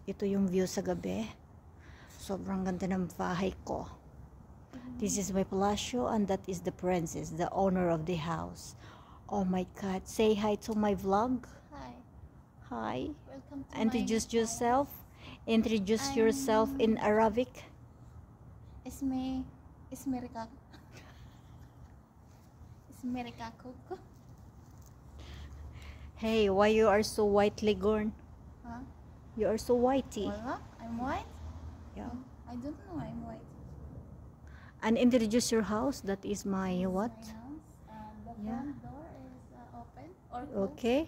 Ito yung view sa gabi. Sobrang ganda ng bahay ko. This is my palacio and that is the princess, the owner of the house. Oh my God. Say hi to my vlog. Hi. Hi. Welcome to Introduce my yourself. Introduce yourself in Arabic. Isme Rikako. Hey, why you are so white, Ligorn? Huh? You are so whitey. Wala? I'm white? Yeah. I don't know I'm white. And introduce your house. That is my what? My house. The Yeah. front door is open or closed. Okay.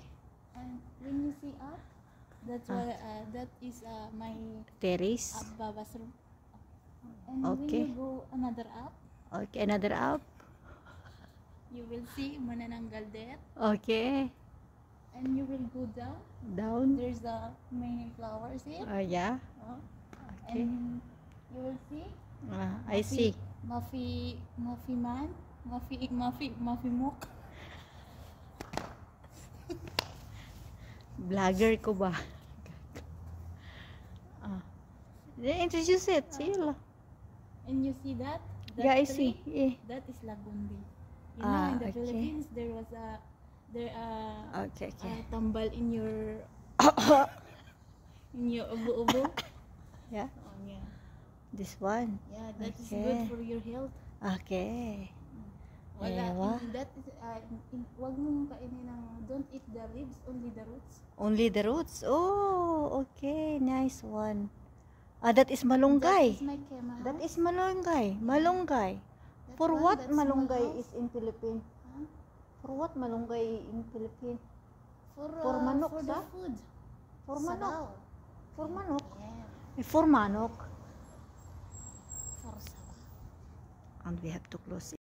And when you see up, that's why that is my Terrace. bathroom. And Okay. when you go another up, Okay, another up. you will see Manananggal there. Okay. And you will go down. Down. There's many flowers here. Yeah. Oh. Okay. And you will see I see. Muffy Mok. Vlogger ko ba? Introduce it. Sige lang. And you see that? Yeah, I tree? see. Yeah. That is Lagundi. You know, in the Okay. Philippines, there was Okay. tambal in your ubo-ubo. Yeah. Oh, yeah. This one. Yeah, that is Okay. good for your health. Okay. Wala, Ewa. that is, wag mong kainin ng, don't eat the leaves, only the roots. Only the roots. Oh, okay. Nice one. That is malunggay. That is my camera. That is malunggay. Malunggay. That For one, what that's malunggay my house. is in Philippines? Huh? For what malunggay in Philippines? For manok for sa? the food. For manok. Sabaw. For manok. Yeah. For manok. For sabaw. And we have to close